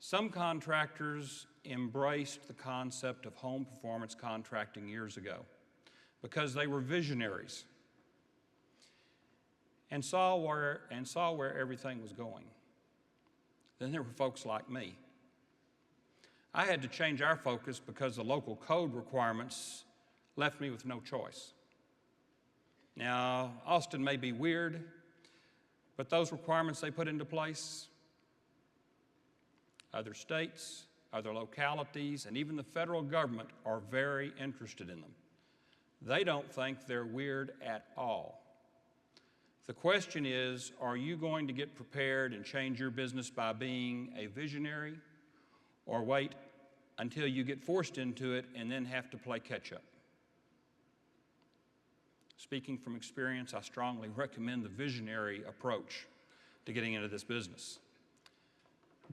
Some contractors embraced the concept of home performance contracting years ago because they were visionaries and saw where everything was going. Then there were folks like me. I had to change our focus because the local code requirements left me with no choice. Now, Austin may be weird, but those requirements they put into place, other states, other localities, and even the federal government are very interested in them. They don't think they're weird at all. The question is, are you going to get prepared and change your business by being a visionary, or wait until you get forced into it and then have to play catch-up? Speaking from experience, I strongly recommend the visionary approach to getting into this business.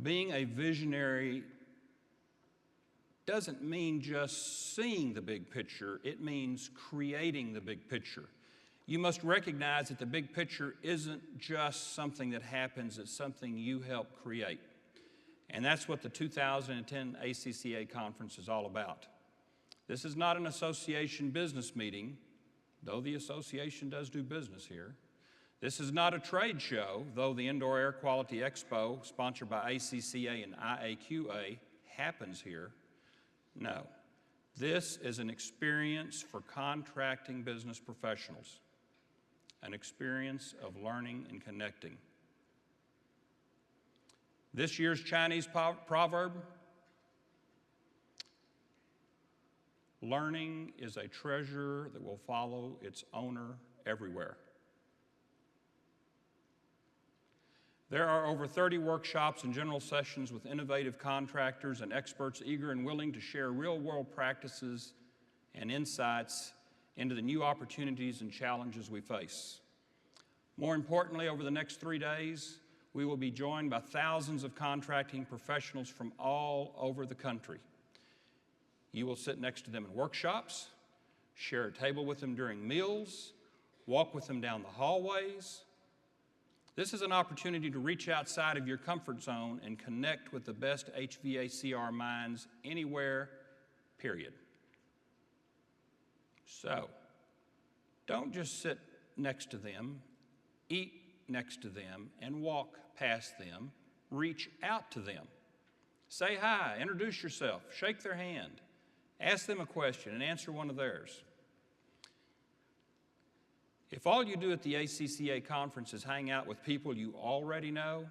Being a visionary doesn't mean just seeing the big picture, it means creating the big picture. You must recognize that the big picture isn't just something that happens, it's something you help create. And that's what the 2010 ACCA conference is all about. This is not an association business meeting, though the association does do business here. This is not a trade show, though the Indoor Air Quality Expo, sponsored by ACCA and IAQA, happens here. No, this is an experience for contracting business professionals, an experience of learning and connecting. This year's Chinese proverb, learning is a treasure that will follow its owner everywhere. There are over 30 workshops and general sessions with innovative contractors and experts eager and willing to share real-world practices and insights into the new opportunities and challenges we face. More importantly, over the next 3 days, we will be joined by thousands of contracting professionals from all over the country. You will sit next to them in workshops, share a table with them during meals, walk with them down the hallways. This is an opportunity to reach outside of your comfort zone and connect with the best HVACR minds anywhere, period. So, don't just sit next to them, eat next to them, and walk past them. Reach out to them. Say hi, introduce yourself, shake their hand, ask them a question, and answer one of theirs. If all you do at the ACCA conference is hang out with people you already know,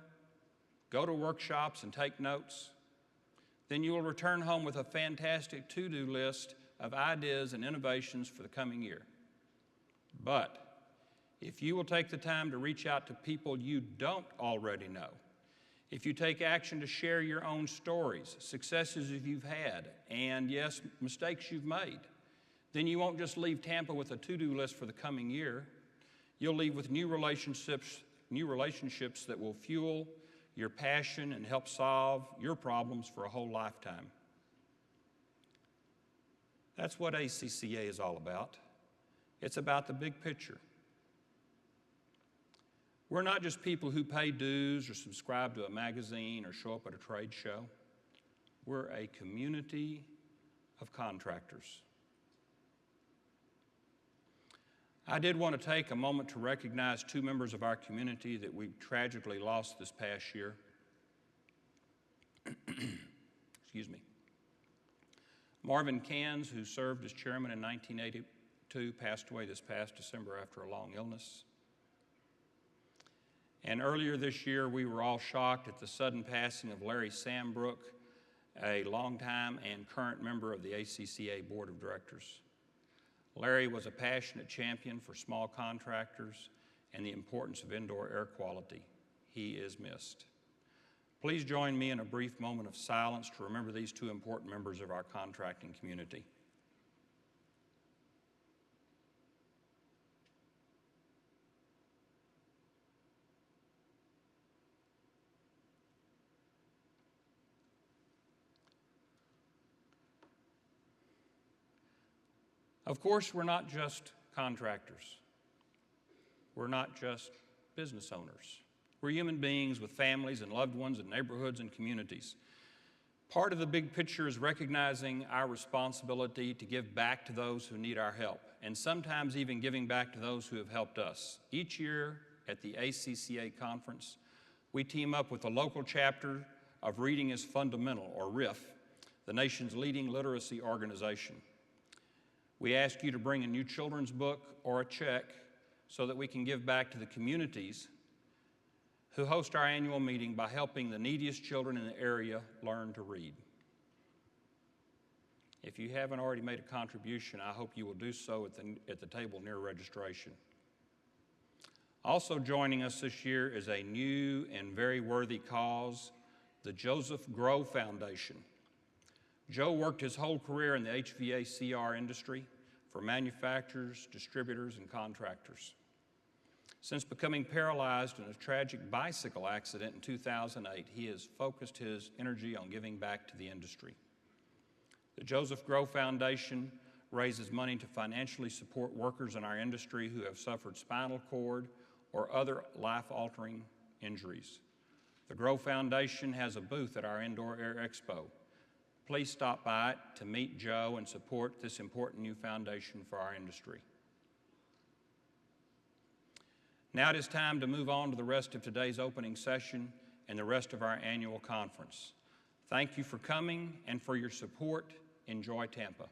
go to workshops and take notes, then you will return home with a fantastic to-do list of ideas and innovations for the coming year. But if you will take the time to reach out to people you don't already know, if you take action to share your own stories, successes you've had, and yes, mistakes you've made, then you won't just leave Tampa with a to-do list for the coming year. You'll leave with new relationships that will fuel your passion and help solve your problems for a whole lifetime. That's what ACCA is all about. It's about the big picture. We're not just people who pay dues or subscribe to a magazine or show up at a trade show. We're a community of contractors. I did want to take a moment to recognize 2 members of our community that we tragically lost this past year. Excuse me. Marvin Cans, who served as chairman in 1982, passed away this past December after a long illness. And earlier this year, we were all shocked at the sudden passing of Larry Sambrook, a longtime and current member of the ACCA Board of Directors. Larry was a passionate champion for small contractors and the importance of indoor air quality. He is missed. Please join me in a brief moment of silence to remember these 2 important members of our contracting community. Of course, we're not just contractors. We're not just business owners. We're human beings with families and loved ones and neighborhoods and communities. Part of the big picture is recognizing our responsibility to give back to those who need our help, and sometimes even giving back to those who have helped us. Each year at the ACCA conference, we team up with the local chapter of Reading is Fundamental, or RIF, the nation's leading literacy organization. We ask you to bring a new children's book or a check so that we can give back to the communities who host our annual meeting by helping the neediest children in the area learn to read. If you haven't already made a contribution, I hope you will do so at the table near registration. Also joining us this year is a new and very worthy cause, the Joseph Grow Foundation. Joe worked his whole career in the HVACR industry for manufacturers, distributors, and contractors. Since becoming paralyzed in a tragic bicycle accident in 2008, he has focused his energy on giving back to the industry. The Joseph Grow Foundation raises money to financially support workers in our industry who have suffered spinal cord or other life-altering injuries. The Grow Foundation has a booth at our Indoor Air Expo. Please stop by it to meet Joe and support this important new foundation for our industry. Now it is time to move on to the rest of today's opening session and the rest of our annual conference. Thank you for coming and for your support. Enjoy Tampa.